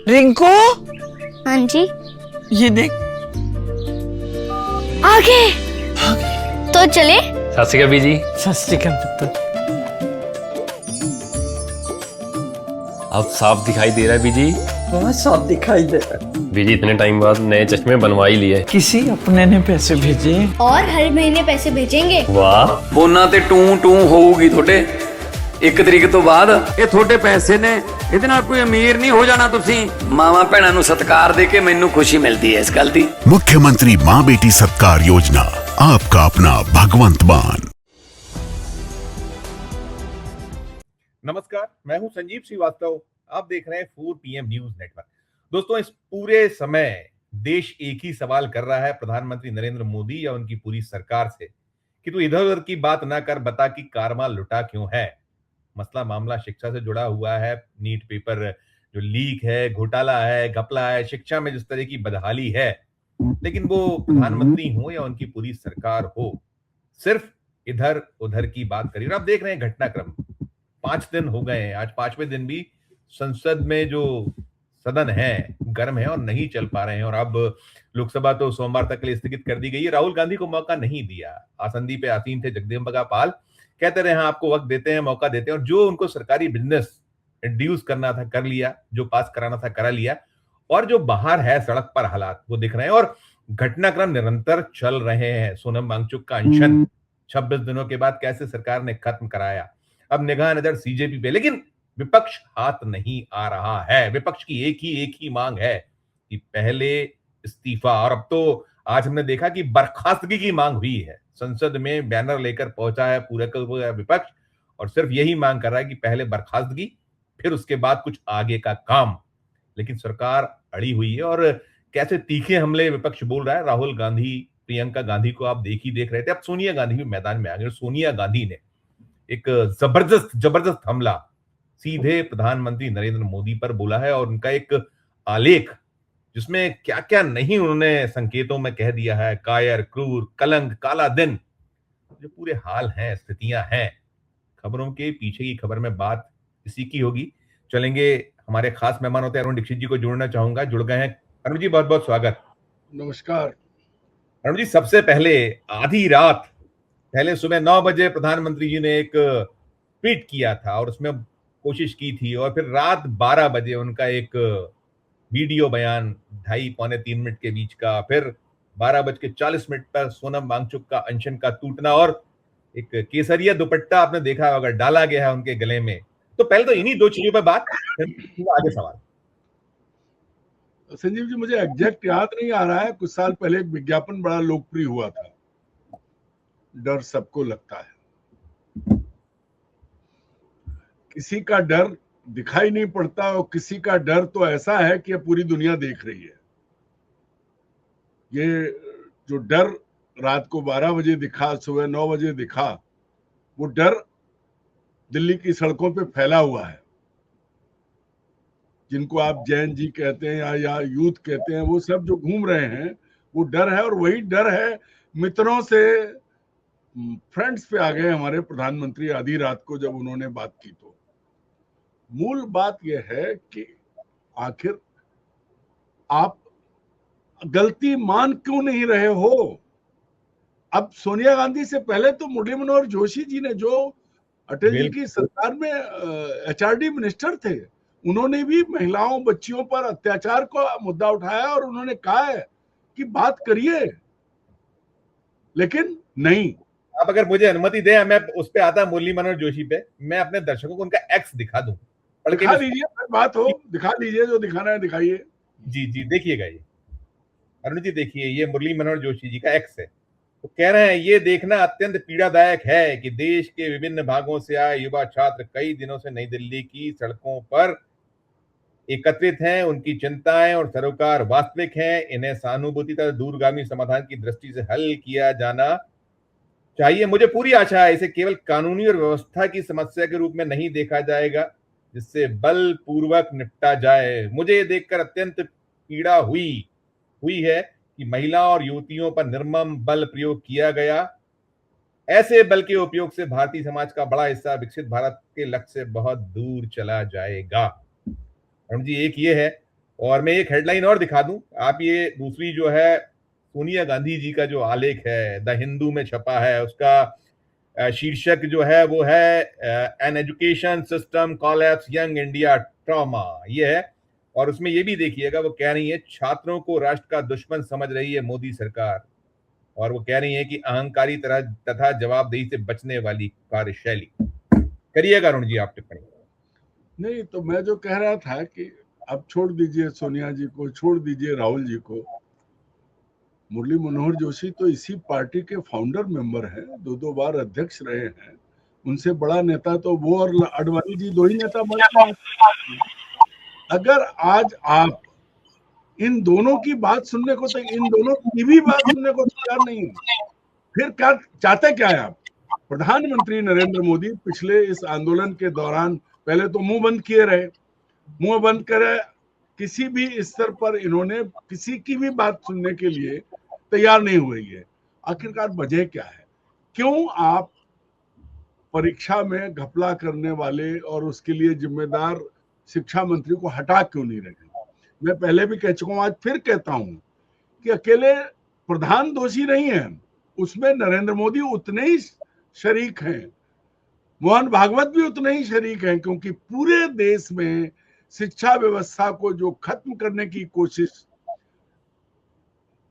रिंकू, हाँ जी, ये देख। आगे तो चले। सत श्री अकाल बीजी। सत श्री अकाल पुत्र। अब साफ दिखाई दे रहा है बीजी। बहुत साफ दिखाई दे रहा है। बीजी इतने टाइम बाद नए चश्मे बनवा ही लिए। किसी अपने ने पैसे भेजे और हर महीने पैसे भेजेंगे। वाह। ਫੋਨਾਂ ਤੇ ਟੂ ਟੂ ਹੋਊਗੀ ਤੁਹਾਡੇ 1 ਤਰੀਕ ਤੋਂ ਬਾਅਦ। ਇਹ ਤੁਹਾਡੇ ਪੈਸੇ ਨੇ, ਇਹਦੇ ਨਾਲ ਕੋਈ ਅਮੀਰ ਨਹੀਂ ਹੋ ਜਾਣਾ ਤੁਸੀਂ। ਮਾਵਾਂ ਭੈਣਾਂ ਨੂੰ ਸਤਿਕਾਰ ਦੇ ਕੇ ਮੈਨੂੰ ਖੁਸ਼ੀ ਮਿਲਦੀ ਹੈ ਇਸ ਗੱਲ ਦੀ। मुख्यमंत्री माँ बेटी सत्कार योजना, आपका अपना भगवंत मान। नमस्कार, मैं हूं संजीव श्रीवास्तव। आप देख रहे हैं 4 PM न्यूज नेटवर्क। दोस्तों, इस पूरे समय देश एक ही सवाल कर रहा है प्रधानमंत्री नरेंद्र मोदी या उनकी पूरी सरकार से कि तू इधर उधर की बात ना कर, बता कि कारमाल लुटा क्यों है। मसला मामला शिक्षा से जुड़ा हुआ है। नीट पेपर जो लीक है, घोटाला है, घपला है, शिक्षा में जिस तरह की बदहाली है, लेकिन वो प्रधानमंत्री हो या उनकी पूरी सरकार हो, सिर्फ इधर उधर की बात करिए। आप देख रहे हैं घटनाक्रम, 5 दिन हो गए हैं। आज 5वें दिन भी संसद में जो सदन है गर्म है और नहीं चल पा रहे हैं। और अब लोकसभा तो सोमवार तक के लिए स्थगित कर दी गई है। राहुल गांधी को मौका नहीं दिया। आसंदी पे आसीन थे जगदम्बिका पाल, कहते रहे हाँ आपको वक्त देते हैं, मौका देते हैं। और जो उनको सरकारी बिजनेस इंड्यूस करना था कर लिया, जो पास कराना था करा लिया। और जो बाहर है सड़क पर हालात वो दिख रहे हैं और घटनाक्रम निरंतर चल रहे हैं। सोनम वांगचुक का अनशन 26 दिनों के बाद कैसे सरकार ने खत्म कराया। अब निगाह नजर सीजेपी पे, लेकिन विपक्ष हाथ नहीं आ रहा है। विपक्ष की एक ही मांग है कि पहले इस्तीफा। और अब तो आज हमने देखा कि बर्खास्तगी की मांग हुई है। संसद में बैनर लेकर पहुंचा है पूरा का पूरा विपक्ष और सिर्फ यही मांग कर रहा है कि पहले बर्खास्तगी, फिर उसके बाद कुछ आगे का काम। लेकिन सरकार अड़ी हुई है और कैसे तीखे हमले विपक्ष बोल रहा है। राहुल गांधी, प्रियंका गांधी को आप देख रहे थे। अब सोनिया गांधी भी मैदान में आ गई। सोनिया गांधी ने एक जबरदस्त हमला सीधे प्रधानमंत्री नरेंद्र मोदी पर बोला है। और उनका एक आलेख जिसमें क्या क्या नहीं उन्होंने संकेतों में कह दिया है, कायर, क्रूर, कलंक, काला दिन, जो पूरे हाल हैं, स्थितियां हैं। खबरों के पीछे की खबर में बात इसी की होगी। चलेंगे, हमारे खास मेहमान होते हैं अरुण दीक्षित जी को जोड़ना चाहूंगा, जुड़ गए हैं। अरुण जी बहुत बहुत स्वागत। नमस्कार। अरुण जी, सबसे पहले आधी रात, पहले सुबह 9 बजे प्रधानमंत्री जी ने एक ट्वीट किया था और उसमें कोशिश की थी, और फिर रात 12 बजे उनका एक वीडियो बयान 2.5 पौने 3 मिनट के बीच का, फिर 12:40 पर सोनम वांगचुक का अनशन का टूटना, और एक केसरिया दुपट्टा आपने देखा होगा डाला गया है उनके गले में। तो पहले तो इन्हीं 2 चीजों पर बात, फिर आगे सवाल। संजीव जी, मुझे एग्जैक्ट याद नहीं आ रहा है। कुछ साल पहले एक विज्ञापन बड़ा लोकप्रिय हुआ था, डर सबको लगता है। किसी का डर दिखाई नहीं पड़ता और किसी का डर तो ऐसा है कि पूरी दुनिया देख रही है। ये जो डर रात को 12 बजे दिखा, सुबह 9 बजे दिखा, वो डर दिल्ली की सड़कों पे फैला हुआ है। जिनको आप जैन जी कहते हैं या यूथ कहते हैं, वो सब जो घूम रहे हैं वो डर है। और वही डर है मित्रों से फ्रेंड्स पे आ गए हमारे प्रधानमंत्री आधी रात को जब उन्होंने बात की। तो मूल बात यह है कि आखिर आप गलती मान क्यों नहीं रहे हो। अब सोनिया गांधी से पहले तो मुरली मनोहर जोशी जी ने, जो अटल जी की सरकार में HRD मिनिस्टर थे, उन्होंने भी महिलाओं बच्चियों पर अत्याचार का मुद्दा उठाया और उन्होंने कहा है कि बात करिए, लेकिन नहीं। आप अगर मुझे अनुमति दें, मैं उस पे आता मुरली मनोहर जोशी पे, मैं अपने दर्शकों को उनका एक्स दिखा दूं। दिखा लीजिए, बात हो, दिखा लीजिए, जो दिखाना है दिखाइए। जी जी, देखिएगा ये अरुण जी, देखिए ये मुरली मनोहर जोशी जी का एक्स है। तो कह रहे हैं, ये देखना अत्यंत पीड़ादायक है कि देश के विभिन्न भागों से आए युवा छात्र कई दिनों से नई दिल्ली की सड़कों पर एकत्रित हैं। उनकी चिंताएं और सरोकार वास्तविक हैं। इन्हें सहानुभूति तथा दूरगामी समाधान की दृष्टि से हल किया जाना चाहिए। मुझे पूरी आशा है इसे केवल कानूनी और व्यवस्था की समस्या के रूप में नहीं देखा जाएगा, जिससे बलपूर्वक निपटा जाए। मुझे ये देखकर अत्यंत पीड़ा हुई है कि महिलाओं और युवतियों पर निर्मम बल प्रयोग किया गया। ऐसे बल के उपयोग से भारतीय समाज का बड़ा हिस्सा विकसित भारत के लक्ष्य से बहुत दूर चला जाएगा। अरुण जी, एक ये है और मैं एक हेडलाइन और दिखा दूं, आप ये दूसरी जो है सोनिया गांधी जी का जो आलेख है द हिंदू में छपा है, उसका शीर्षक जो है वो है an education system collapse young India trauma, ये है। और उसमें ये भी देखिएगा, वो कह रही है छात्रों को राष्ट्र का दुश्मन समझ रही है मोदी सरकार, और वो कह रही है कि अहंकारी तरह तथा जवाबदेही से बचने वाली कार्यशैली। करिएगा अरुण जी आप टिप्पणी। नहीं तो मैं जो कह रहा था कि अब छोड़ दीजिए सोनिया जी को, छोड़ दीजिए राहुल जी को, मुरली मनोहर जोशी तो इसी पार्टी के फाउंडर मेंबर हैं, 2 बार अध्यक्ष रहे हैं। उनसे बड़ा नेता तो वो और अडवाणी जी 2 ही नेता बने। अगर आज आप इन दोनों की बात सुनने को, तो इन दोनों की भी बात सुनने को तैयार नहीं है, फिर क्या चाहते क्या है आप? प्रधानमंत्री नरेंद्र मोदी पिछले इस आंदोलन के दौरान पहले तो मुंह बंद किए रहे, मुंह बंद करे, किसी भी स्तर पर इन्होंने किसी की भी बात सुनने के लिए तैयार नहीं हुई है। आखिरकार वजह क्या है? क्यों आप परीक्षा में घपला करने वाले और उसके लिए जिम्मेदार शिक्षा मंत्री को हटा क्यों नहीं रहे? मैं पहले भी कह चुका हूं, आज फिर कहता हूं कि अकेले प्रधान दोषी नहीं है, उसमें नरेंद्र मोदी उतने ही शरीक हैं, मोहन भागवत भी उतने ही शरीक हैं, क्योंकि पूरे देश में शिक्षा व्यवस्था को जो खत्म करने की कोशिश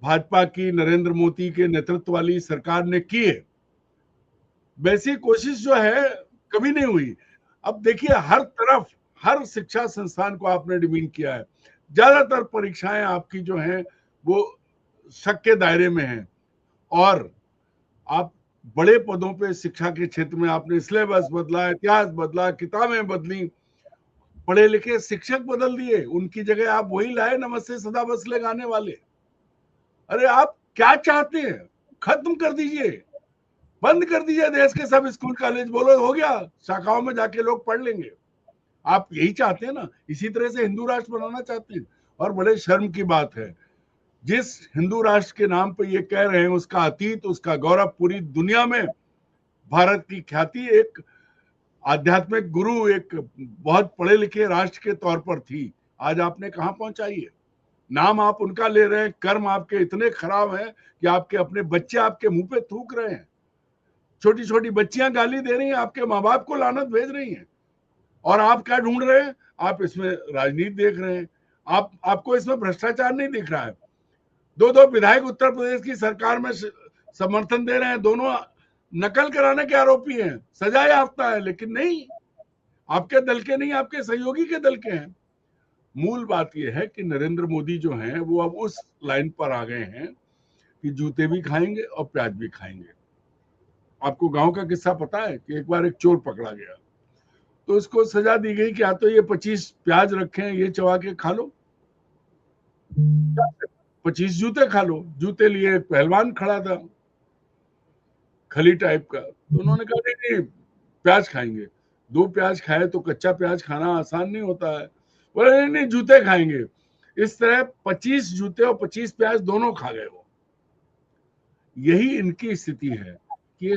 भाजपा की, नरेंद्र मोदी के नेतृत्व वाली सरकार ने की है, वैसी कोशिश जो है कभी नहीं हुई। अब देखिए हर तरफ, हर शिक्षा संस्थान को आपने डिमीन किया है। ज्यादातर परीक्षाएं आपकी जो हैं वो शक के दायरे में हैं, और आप बड़े पदों पे शिक्षा के क्षेत्र में आपने सिलेबस बदला, इतिहास बदला, किताबें बदली, पढ़े लिखे शिक्षक बदल दिए, उनकी जगह आप वही लाए नमस्ते सदा बसले गाने वाले। अरे आप क्या चाहते हैं? खत्म कर दीजिए, बंद कर दीजिए देश के सब स्कूल कॉलेज, बोलो हो गया, शाखाओं में जाके लोग पढ़ लेंगे। आप यही चाहते हैं ना? इसी तरह से हिंदू राष्ट्र बनाना चाहते हैं। और बड़े शर्म की बात है, जिस हिंदू राष्ट्र के नाम पे ये कह रहे हैं, उसका अतीत, उसका गौरव पूरी दुनिया में, भारत की ख्याति एक आध्यात्मिक गुरु, एक बहुत पढ़े लिखे राष्ट्र के तौर पर थी। आज आपने कहां पहुंचाई है? नाम आप उनका ले रहे हैं, कर्म आपके इतने खराब हैं कि आपके अपने बच्चे आपके मुंह पे थूक रहे हैं, छोटी छोटी बच्चियां गाली दे रही हैं, आपके माँ बाप को लानत भेज रही हैं, और आप क्या ढूंढ रहे हैं? आप इसमें राजनीति देख रहे हैं, आपको इसमें भ्रष्टाचार नहीं दिख रहा है। 2 विधायक उत्तर प्रदेश की सरकार में समर्थन दे रहे हैं, दोनों नकल कराने के आरोपी हैं, सजा याफ्ता है, लेकिन नहीं, आपके दल के नहीं, आपके सहयोगी के दल के हैं। मूल बात यह है कि नरेंद्र मोदी जो हैं वो अब उस लाइन पर आ गए हैं कि जूते भी खाएंगे और प्याज भी खाएंगे। आपको गांव का किस्सा पता है कि एक बार एक चोर पकड़ा गया, तो उसको सजा दी गई कि या तो ये 25 प्याज रखे हैं, ये चबा के खा लो, 25 जूते खा लो। जूते लिए एक पहलवान खड़ा था, खली टाइप का, तो उन्होंने कहा नहीं प्याज खाएंगे। 2 प्याज खाए तो कच्चा प्याज खाना आसान नहीं होता है, बोले नहीं जूते खाएंगे। इस तरह 25 जूते और 25 प्याज दोनों खा गए वो। यही इनकी स्थिति है कि ये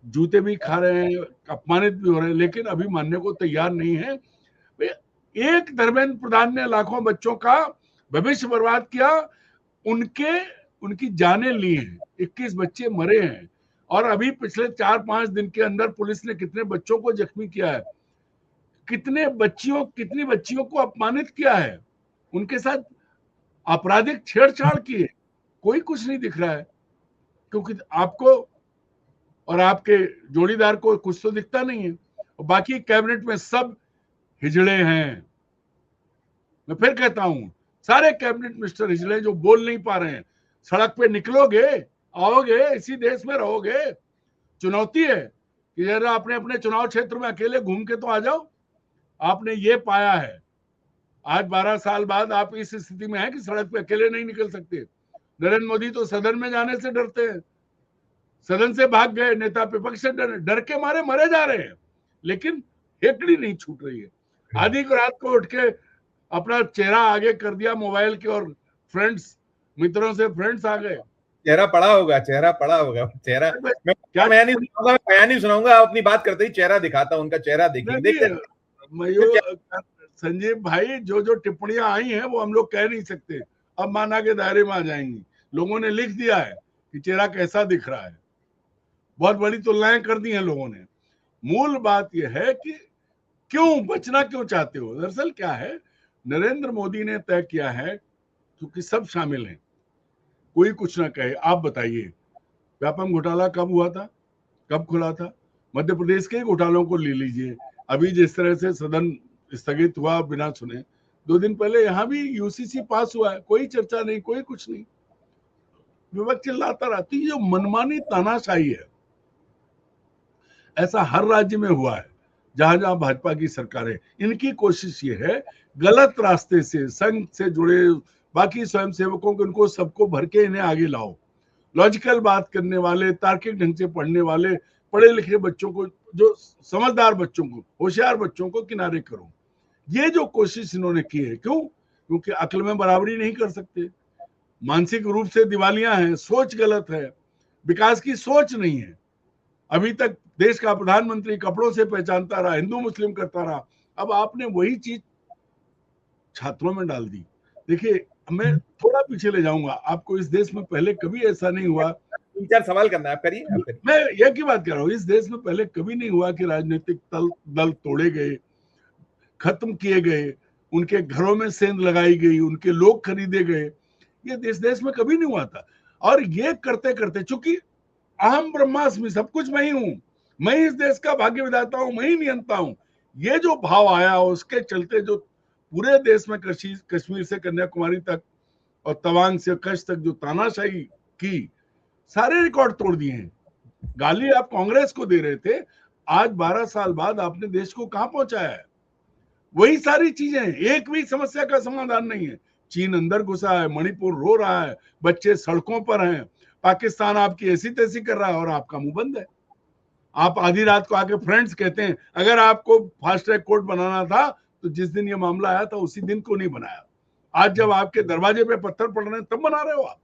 जूते भी खा रहे हैं, अपमानित भी हो रहे हैं, लेकिन अभी मानने को तैयार नहीं है। एक धर्मेंद्र प्रधान ने लाखों बच्चों का भविष्य बर्बाद किया, उनकी जानें ली हैं, 21 बच्चे मरे हैं, और अभी पिछले 4-5 दिन के अंदर पुलिस ने कितने बच्चों को जख्मी किया है, कितनी बच्चियों को अपमानित किया है, उनके साथ आपराधिक छेड़छाड़ की है। कोई कुछ नहीं दिख रहा है, क्योंकि आपको और आपके जोड़ीदार को कुछ तो दिखता नहीं है, और बाकी कैबिनेट में सब हिजड़े हैं। मैं फिर कहता हूं, सारे कैबिनेट मिनिस्टर हिजड़े, जो बोल नहीं पा रहे हैं। सड़क पे निकलोगे, आओगे, इसी देश में रहोगे, चुनौती है कि जरा अपने अपने चुनाव क्षेत्र में अकेले घूम के तो आ जाओ। आपने ये पाया है, आज 12 साल बाद आप इस स्थिति में हैं कि सड़क पे अकेले नहीं निकल सकते। नरेंद्र मोदी तो सदन में जाने से डरते हैं, सदन से भाग गए, नेता विपक्ष से डर के मारे मरे जा रहे हैं, लेकिन हेकड़ी नहीं छूट रही है। आधी को रात को उठ के अपना चेहरा आगे कर दिया मोबाइल के, और मित्रों से फ्रेंड्स आ गए। चेहरा पड़ा होगा चेहरा। मैं क्या बयान नहीं सुनाऊंगा, आप अपनी बात करते ही चेहरा दिखाता हूं, उनका चेहरा देखिए। संजीव भाई, जो टिप्पणियां आई हैं वो हम लोग कह नहीं सकते, अब माना के दायरे में आ जाएंगी। लोगों ने लिख दिया है कि चेहरा कैसा दिख रहा है, बहुत बड़ी तुलनाएं कर दी हैं लोगों ने। मूल बात यह है कि क्यों बचना क्यों चाहते हो? दरअसल क्या है, नरेंद्र मोदी ने तय किया है, क्योंकि सब शामिल हैं, कोई कुछ ना कहे। आप बताइए, व्यापम घोटाला कब हुआ था, कब खुला था? मध्य प्रदेश के घोटालों को ले लीजिए, अभी जिस तरह से सदन स्थगित हुआ बिना सुने, 2 दिन पहले यहाँ भी यूसीसी पास हुआ है, कोई चर्चा नहीं, कोई कुछ नहीं, विपक्ष चिल्लाता रहा। तो ये जो मनमानी तानाशाही है, ऐसा हर राज्य में हुआ है जहां जहां भाजपा की सरकार है। इनकी कोशिश ये है गलत रास्ते से संघ से जुड़े बाकी स्वयंसेवकों को, इनको सबको भर के इन्हें आगे लाओ। लॉजिकल बात करने वाले, तार्किक ढंग से पढ़ने वाले, पढ़े लिखे बच्चों को, जो समझदार बच्चों को, होशियार बच्चों को किनारे करो। ये जो कोशिश इन्होंने की है, क्यों? क्योंकि अक्ल में बराबरी नहीं कर सकते, मानसिक रूप से दिवालिया हैं, सोच गलत है, विकास की सोच नहीं है। अभी तक देश का प्रधानमंत्री कपड़ों से पहचानता रहा, हिंदू मुस्लिम करता रहा, अब आपने वही चीज छात्रों में डाल दी। देखिए, मैं थोड़ा पीछे ले जाऊंगा आपको। इस देश में पहले कभी ऐसा नहीं हुआ। 3-4 सवाल करना है, आप करिए। मैं यह की बात कर रहा हूँ, इस देश में पहले कभी नहीं हुआ कि राजनीतिक दल तोड़े गए, खत्म किए गए, उनके घरों में सेंध लगाई गई, उनके लोग खरीदे गए। ये देश में कभी नहीं हुआ था। और ये करते करते, चूंकि अहम ब्रह्मास्मि, सब कुछ मैं ही हूं, मैं ही इस देश का भाग्य विधाता हूं, मैं ही नियंता हूं, ये जो भाव आया, उसके चलते जो पूरे देश में कश्मीर से कन्याकुमारी तक और तवांग से कच्छ तक जो तानाशाही की, सारे रिकॉर्ड तोड़ दिए हैं। गाली आप कांग्रेस को दे रहे थे, आज 12 साल बाद आपने देश को कहां पहुंचाया है? वही सारी चीजें हैं, एक भी समस्या का समाधान नहीं है। चीन अंदर घुसा है, मणिपुर रो रहा है, बच्चे सड़कों पर हैं, पाकिस्तान आपकी ऐसी तैसी कर रहा है और आपका मुंह बंद है। आप आधी रात को आके फ्रेंड्स कहते हैं, अगर आपको फास्ट ट्रैक कोर्ट बनाना था तो जिस दिन ये मामला आया था उसी दिन को नहीं बनाया। आज जब आपके दरवाजे पे पत्थर पड़ रहे हैं तब बना रहे हो आप।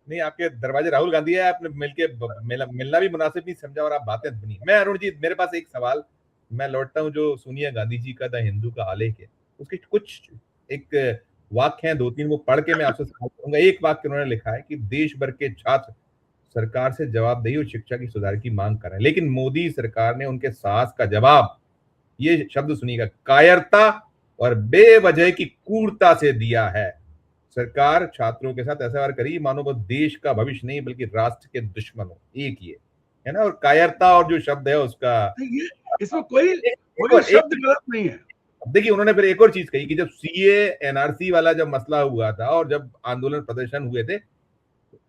नहीं, आपके दरवाजे राहुल गांधी है, आपने मिलना भी मुनासिब नहीं समझा और आप बातें बनी। मैं अरुण जी, मेरे पास एक सवाल, मैं लौटता हूं जो सोनिया गांधी जी का द हिंदू का आलेख है, उसके कुछ एक वाक्य हैं 2-3, वो पढ़ के मैं आपसे सवाल करूंगा। एक वाक्य उन्होंने लिखा है कि देश भर के छात्र सरकार से जवाबदेही और शिक्षा की सुधार की मांग कर रहे हैं, लेकिन मोदी सरकार ने उनके साहस का जवाब, ये शब्द सुनिएगा, कायरता और बेवजह की क्रूरता से दिया है। सरकार छात्रों के साथ ऐसा व्यवहार करी मानो वो देश का भविष्य नहीं बल्कि राष्ट्र के दुश्मन हो। एक ये है ना, और कायरता और जो शब्द है उसका, इसमें कोई शब्द गलत नहीं है। देखिए, उन्होंने फिर एक और चीज कही कि जब सीए एनआरसी वाला जब मसला हुआ था और जब आंदोलन प्रदर्शन हुए थे,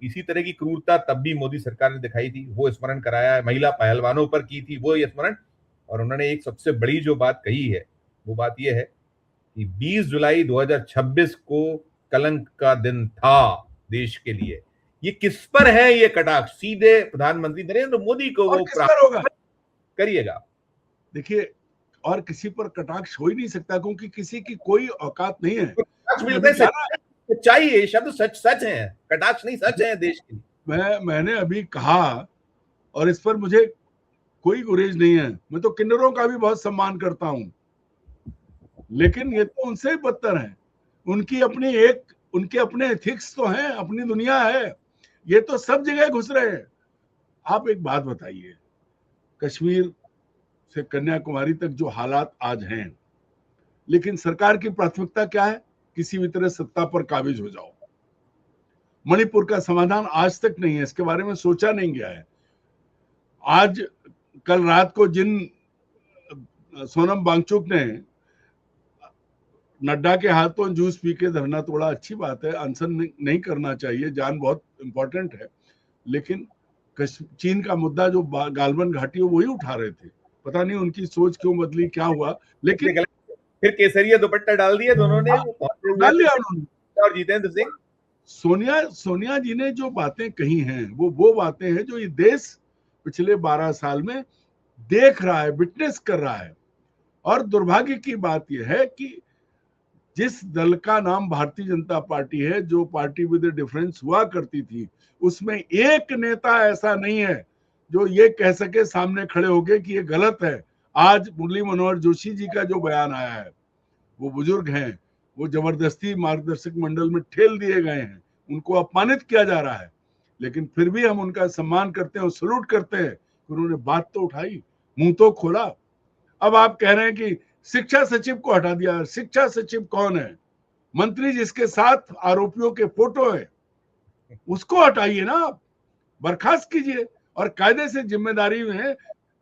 इसी तरह की क्रूरता तब भी मोदी सरकार ने दिखाई थी, वो स्मरण कराया है। महिला पहलवानों पर की थी वो ये स्मरण। और उन्होंने एक सबसे बड़ी जो बात कही है, वो बात ये है कि 20 जुलाई 2026 को कलंक का दिन था देश के लिए। ये किस पर है ये कटाक्ष? सीधे प्रधानमंत्री नरेंद्र मोदी को वो होगा करिएगा। देखिए, और किसी पर कटाक्ष हो ही नहीं सकता, क्योंकि किसी की कोई औकात नहीं है। चाहिए शब्द सच है, कटाक्ष नहीं, सच है देश की। मैंने अभी कहा, और इस पर मुझे कोई गुरेज नहीं है, मैं तो किन्नरों का भी बहुत सम्मान करता हूं, लेकिन ये तो उनसे ही बदतर है। उनके अपने एथिक्स तो हैं, अपनी दुनिया है, ये तो सब जगह घुस रहे हैं। आप एक बात बताइए, कश्मीर से कन्याकुमारी तक जो हालात आज हैं, लेकिन सरकार की प्राथमिकता क्या है? किसी भी तरह सत्ता पर काबिज हो जाओ। मणिपुर का समाधान आज तक नहीं है, इसके बारे में सोचा नहीं गया है। आज कल रात को जिन सोनम वांगचुक ने नड्डा के हाथों जूस पी के धरना तोड़ा, अच्छी बात है, अनशन नहीं करना चाहिए, जान बहुत इंपॉर्टेंट है, लेकिन चीन का मुद्दा जो गालवन घाटी है वही उठा रहे थे। पता नहीं उनकी सोच क्यों बदली, क्या हुआ, लेकिन फिर केसरिया दुपट्टा डाल दिया दोनों ने, डाल लिया उन्होंने। और जितेंद्र सिंह, सोनिया जी ने जो बातें कही हैं वो बातें हैं जो ये देश पिछले 12 साल में देख रहा है, विटनेस कर रहा है। और दुर्भाग्य की बात यह है कि जिस दल का नाम भारतीय जनता पार्टी है, जो पार्टी विद डिफरेंस हुआ करती थी, उसमें एक नेता ऐसा नहीं है जो ये कह सके सामने खड़े होके कि ये गलत है। आज मुरली मनोहर जोशी जी का जो बयान आया है, वो बुजुर्ग हैं, वो जबरदस्ती मार्गदर्शक मंडल में ठेल दिए गए हैं, उनको अपमानित किया जा रहा है, लेकिन फिर भी हम उनका सम्मान करते हैं और सलूट करते हैं कि उन्होंने बात तो उठाई, मुंह तो खोला। अब आप कह रहे हैं कि शिक्षा सचिव को हटा दिया। शिक्षा सचिव कौन है? मंत्री जिसके साथ आरोपियों के फोटो है, उसको हटाइए ना, आप बर्खास्त कीजिए। और कायदे से जिम्मेदारी में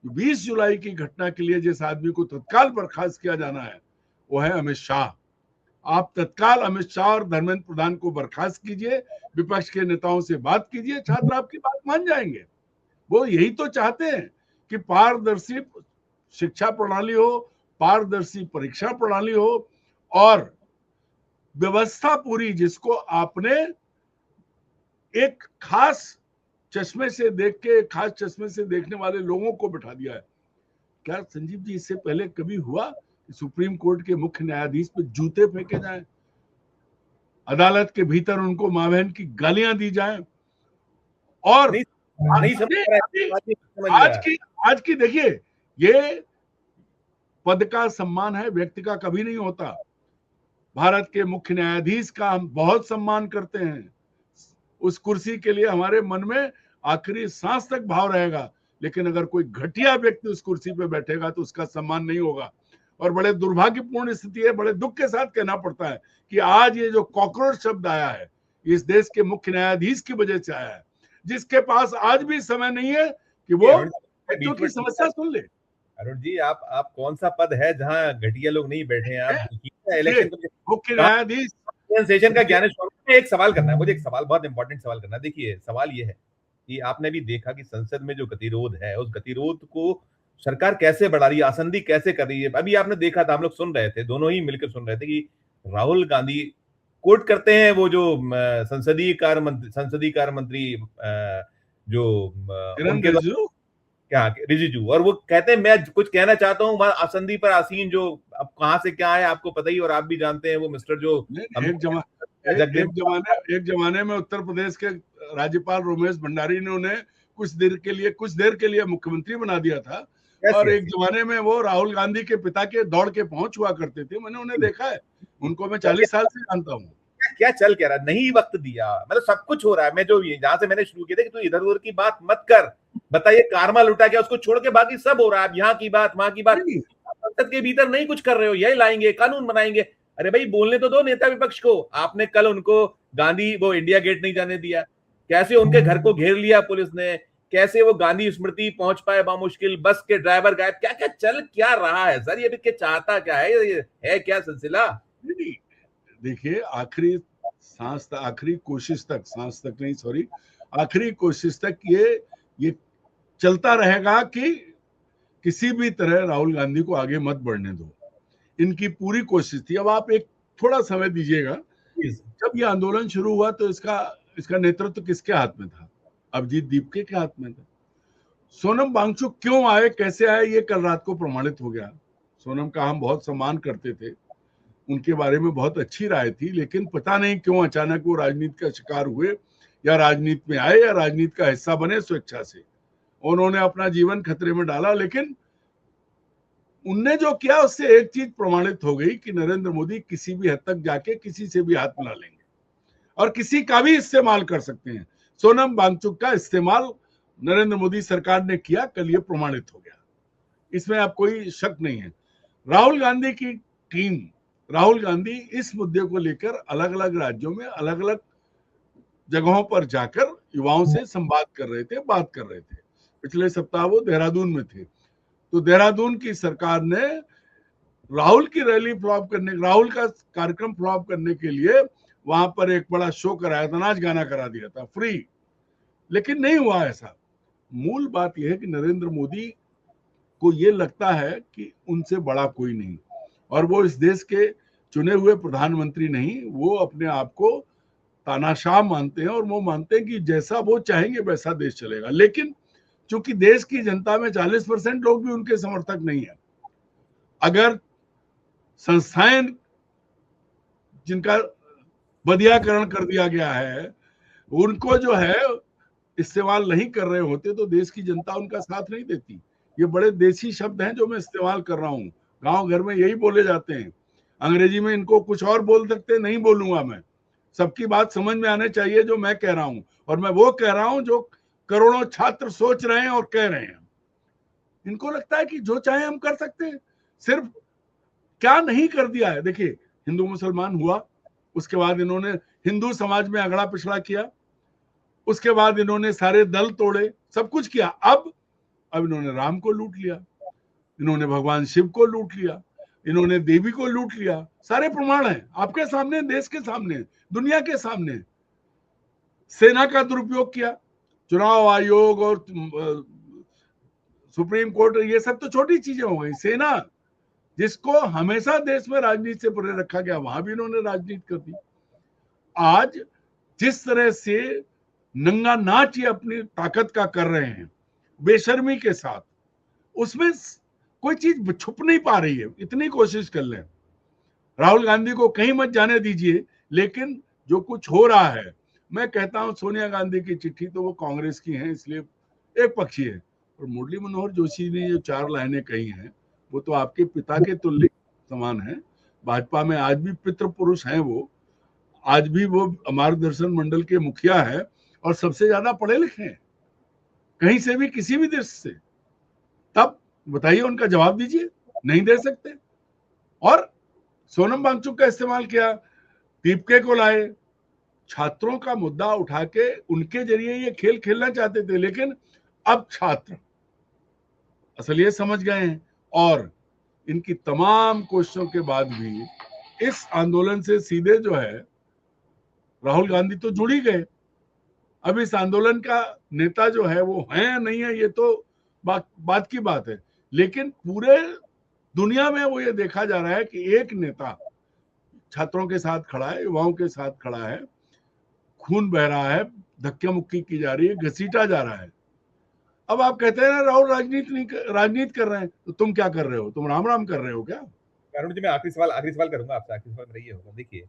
20 जुलाई की घटना के लिए जिस आदमी को तत्काल बर्खास्त किया जाना है वो है अमित शाह। आप तत्काल अमित शाह और धर्मेंद्र प्रधान को बर्खास्त कीजिए, विपक्ष के नेताओं से बात कीजिए, छात्र आपकी बात मान जाएंगे। वो यही तो चाहते हैं कि पारदर्शी शिक्षा प्रणाली हो, पारदर्शी परीक्षा प्रणाली हो और व्यवस्था पूरी, जिसको आपने एक खास चश्मे से देख के, खास चश्मे से देखने वाले लोगों को बिठा दिया है। क्या संजीव जी इससे पहले कभी हुआ कि सुप्रीम कोर्ट के मुख्य न्यायाधीश पे जूते फेंके जाएं, अदालत के भीतर उनको माँ बहन की गालियां दी जाएं? और नहीं आज की देखिए, ये पद का सम्मान है, व्यक्ति का कभी नहीं होता। भारत के मुख्य न्यायाधीश का हम बहुत सम्मान करते हैं, उस कुर्सी के लिए हमारे मन में आखिरी सांस तक भाव रहेगा, लेकिन अगर कोई घटिया व्यक्ति उस कुर्सी पे बैठेगा तो उसका सम्मान नहीं होगा। और बड़े दुर्भाग्यपूर्ण स्थिति है, बड़े दुख के साथ कहना पड़ता है कि आज ये जो कॉकरोच शब्द आया है इस देश के मुख्य न्यायाधीश की वजह से आया है, जिसके पास आज भी समय नहीं है कि वो बच्चों की समस्या सुन ले। अरुण जी, आप कौन सा पद है जहां घटिया लोग नहीं बैठे हैं? आप इलेक्शन मुख्य न्यायाधीश सेशन का ज्ञानेश्वर में एक सवाल करना है मुझे, एक सवाल, बहुत इंपॉर्टेंट सवाल करना है। देखिए, सवाल ये है कि आपने भी देखा कि संसद में जो गतिरोध है, उस गतिरोध को सरकार कैसे बढ़ा रही है, आसंदी कैसे कर रही है। अभी आपने देखा था, हम लोग सुन रहे थे, दोनों ही मिलकर सुन रहे थे कि राहुल गांधी कोर्ट करते हैं वो जो संसदीय कार्य मंत्री जो उनके क्या रिजिजू, और वो कहते हैं मैं कुछ कहना चाहता हूँ, आसंदी पर आसीन जो अब कहां से क्या है आपको पता ही, और आप भी जानते हैं वो मिस्टर जो एक जमाने में उत्तर प्रदेश के राज्यपाल रोमेश भंडारी ने उन्हें कुछ देर के लिए मुख्यमंत्री बना दिया था, और एक जमाने में वो राहुल गांधी के पिता के दौड़ के पहुंच हुआ करते थे। मैंने उन्हें देखा है, उनको मैं 40 साल से जानता हूँ। क्या चल कह रहा, नहीं वक्त दिया, मतलब सब कुछ हो रहा है। मैं जो जहां से मैंने शुरू किया था कि तू इधर उधर की बात मत कर, बताइए कारमा लुटा के उसको छोड़ के बाकी सब हो रहा है। यहाँ की बात वहां की बात, संसद के भीतर नहीं कुछ कर रहे हो, यही लाएंगे कानून बनाएंगे। अरे भाई बोलने तो दो नेता विपक्ष को। आपने कल उनको गांधी वो इंडिया गेट नहीं जाने दिया, कैसे उनके घर को घेर लिया पुलिस ने, कैसे वो गांधी स्मृति पहुंच पाए बामुश्किल, बस के ड्राइवर गायब, क्या क्या चल क्या रहा है सर? ये भी चाहता क्या है क्या सिलसिला? देखिए, आखिरी कोशिश तक ये चलता रहेगा कि किसी भी तरह राहुल गांधी को आगे मत बढ़ने दो। इनकी पूरी कोशिश थी। अब आप एक थोड़ा समय दीजिएगा। जब ये आंदोलन शुरू हुआ तो इसका नेतृत्व किसके हाथ में था? अभिजीत दीपके के हाथ में था। सोनम वांगचुक क्यों आए, कैसे आए, ये कल रात को प्रमाणित हो गया। सोनम का हम बहुत सम्मान करते थे, उनके बारे में बहुत अच्छी राय थी, लेकिन पता नहीं क्यों अचानक वो राजनीति का शिकार हुए, या राजनीति में आए या राजनीति का हिस्सा बने स्वेच्छा से। उन्होंने अपना जीवन खतरे में डाला, लेकिन उनने जो किया उससे एक चीज प्रमाणित हो गई कि नरेंद्र मोदी किसी भी हद तक जाके किसी से भी हाथ मिला लेंगे और किसी का भी इस्तेमाल कर सकते हैं। सोनम वांगचुक का इस्तेमाल नरेंद्र मोदी सरकार ने किया, कल ये प्रमाणित हो गया, इसमें अब कोई शक नहीं है। राहुल गांधी की टीम, राहुल गांधी इस मुद्दे को लेकर अलग अलग राज्यों में अलग अलग जगहों पर जाकर युवाओं से संवाद कर रहे थे, बात कर रहे थे। पिछले सप्ताह वो देहरादून में थे, तो देहरादून की सरकार ने राहुल की रैली फ्लॉप करने, राहुल का कार्यक्रम फ्लॉप करने के लिए वहां पर एक बड़ा शो कराया था, नाच गाना करा दिया था फ्री, लेकिन नहीं हुआ ऐसा। मूल बात यह है कि नरेंद्र मोदी को ये लगता है कि उनसे बड़ा कोई नहीं, और वो इस देश के चुने हुए प्रधानमंत्री नहीं, वो अपने आप को तानाशाह मानते हैं और वो मानते हैं कि जैसा वो चाहेंगे वैसा देश चलेगा। लेकिन चूंकि देश की जनता में 40% लोग भी उनके समर्थक नहीं है, अगर संस्थाएं जिनका बदियाकरण कर दिया गया है उनको जो है इस्तेमाल नहीं कर रहे होते तो देश की जनता उनका साथ नहीं देती। ये बड़े देसी शब्द हैं जो मैं इस्तेमाल कर रहा हूँ, गांव घर में यही बोले जाते हैं। अंग्रेजी में इनको कुछ और बोल सकते, नहीं बोलूंगा मैं। सबकी बात समझ में आने चाहिए जो मैं कह रहा हूं, और मैं वो कह रहा हूं जो करोड़ों छात्र सोच रहे हैं और कह रहे हैं। इनको लगता है कि जो चाहे हम कर सकते हैं। सिर्फ क्या नहीं कर दिया है, देखिए हिंदू मुसलमान हुआ, उसके बाद इन्होंने हिंदू समाज में अगड़ा पिछड़ा किया, उसके बाद इन्होंने सारे दल तोड़े, सब कुछ किया। अब इन्होंने राम को लूट लिया, इन्होंने भगवान शिव को लूट लिया, इन्होंने देवी को लूट लिया। सारे प्रमाण हैं आपके सामने, देश के सामने, दुनिया के सामने। सेना का दुरुपयोग किया, चुनाव आयोग और सुप्रीम कोर्ट, ये सब तो छोटी चीजें हो गई। सेना जिसको हमेशा देश में राजनीति से परे रखा गया, वहां भी इन्होंने राजनीति कर दी। आज जिस तरह से नंगा नाच ये अपनी ताकत का कर रहे हैं बेशर्मी के साथ, उसमें कोई चीज छुप नहीं पा रही है। इतनी कोशिश कर लें, राहुल गांधी को कहीं मत जाने दीजिए, लेकिन जो कुछ हो रहा है, मैं कहता हूं सोनिया गांधी की चिट्ठी तो वो कांग्रेस की है, इसलिए एक पक्षी है, और मुरली मनोहर जोशी ने जो 4 लाइनें कही हैं वो तो आपके पिता के तुल्य समान है। भाजपा में आज भी पितृ पुरुष हैं, वो आज भी वो मार्गदर्शन मंडल के मुखिया है और सबसे ज्यादा पढ़े लिखे हैं कहीं से भी, किसी भी देश से। तब बताइए, उनका जवाब दीजिए, नहीं दे सकते। और सोनम वांगचुक का इस्तेमाल किया, दीपके को लाए, छात्रों का मुद्दा उठा के उनके जरिए ये खेल खेलना चाहते थे, लेकिन अब छात्र असलियत समझ गए हैं, और इनकी तमाम कोशिशों के बाद भी इस आंदोलन से सीधे जो है राहुल गांधी तो जुड़ ही गए। अब इस आंदोलन का नेता जो है वो है नहीं है, ये तो बात की बात है, लेकिन पूरे दुनिया में वो ये देखा जा रहा है कि एक नेता छात्रों के साथ खड़ा है, युवाओं के साथ खड़ा है, खून बह रहा है, धक्का मुक्की की जा रही है, घसीटा जा रहा है। अब आप कहते हैं ना राहुल राजनीति कर रहे हैं, तो तुम क्या कर रहे हो? तुम राम राम कर रहे हो क्या? अरुण जी, मैं आखिरी सवाल करूंगा आपसे। आखिरी सवाल मेरा ये होगा, देखिए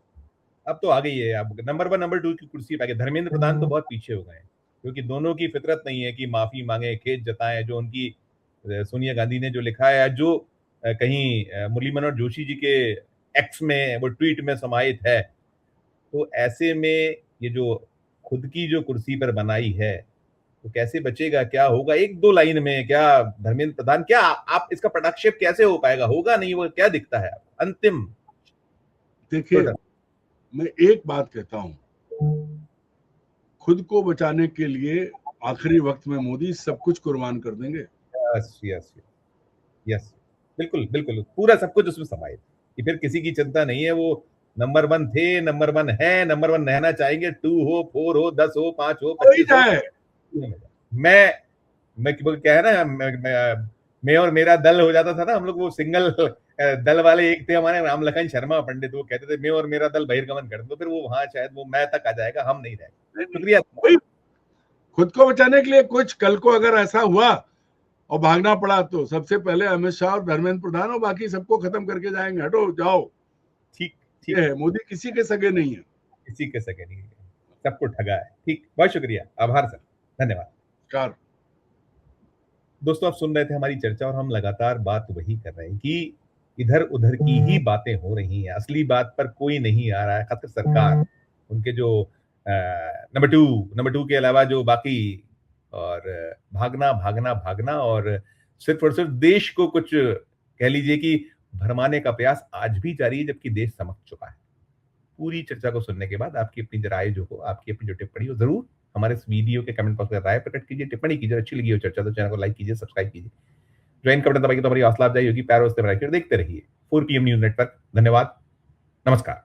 अब तो आ गई है, अब नंबर 1 नंबर 2 की कुर्सी पे आ गए। धर्मेंद्र प्रधान तो बहुत पीछे हो गए हैं, क्योंकि दोनों की फितरत नहीं है कि माफी मांगे, खेद जताएं। जो उनकी सोनिया गांधी ने जो लिखा है, जो कहीं मुरली मनोहर जोशी जी के एक्स में वो ट्वीट में समाहित है, तो ऐसे में ये जो खुद की जो कुर्सी पर बनाई है तो कैसे बचेगा, क्या होगा? 1-2 लाइन में क्या धर्मेंद्र प्रधान, क्या आप इसका पटाक्षेप कैसे हो पाएगा? होगा नहीं, वो क्या दिखता है अंतिम? देखिए, मैं एक बात कहता हूं, खुद को बचाने के लिए आखिरी वक्त में मोदी सब कुछ कुर्बान कर देंगे। यस, बिल्कुल बिल्कुल, पूरा सब कुछ उसमें समाहित कि फिर किसी की चिंता नहीं है। वो नंबर 1 थे, नंबर 1 है, नंबर 1 रहना चाहेंगे। 2 हो, 4 हो, 10 हो, 5 हो, 25 हो। मैं क्या है ना, मैं और मेरा दल हो जाता था ना, हम लोग वो सिंगल दल वाले एक थे हमारे, राम लखन शर्मा पंडित, वो कहते थे मैं और मेरा दल बहिर्गमन कर दो, फिर वो वहां शायद वो मैं तक आ जाएगा, हम नहीं रहेंगे। शुक्रिया। खुद को बचाने के लिए कुछ कल को अगर ऐसा हुआ और भागना पड़ा, तो सबसे पहले अमित शाह और धर्मेंद्र प्रधान और बाकी सबको खत्म करके जाएंगे। हटो, जाओ। ठीक है, मोदी किसी के सगे नहीं है, किसी के सगे नहीं है, सबको ठगा है। ठीक, बहुत शुक्रिया, आभार सर, धन्यवाद। दोस्तों, आप सुन रहे थे हमारी चर्चा, और हम लगातार बात वही कर रहे हैं कि इधर उधर की ही बातें हो रही हैं, असली बात पर कोई नहीं आ रहा है। खासकर सरकार, उनके जो नंबर 2 के अलावा जो बाकी, और भागना और सिर्फ देश को कुछ कह लीजिए कि भरमाने का प्रयास आज भी जारी है, जबकि देश समझ चुका है। पूरी चर्चा को सुनने के बाद आपकी अपनी राय जो हो, आपकी अपनी जो टिप्पणी हो, जरूर हमारे इस वीडियो के कमेंट बॉक्स में राय प्रकट कीजिए, टिप्पणी कीजिए। अच्छी लगी हो चर्चा तो चैनल को लाइक कीजिए, सब्सक्राइब कीजिए, ज्वाइन का बटन दबाइए तो हमारी हौसला अफजाई होगी। पैरों से राइट करते देखते रहिए 4 PM न्यूज नेटवर्क। धन्यवाद, नमस्कार।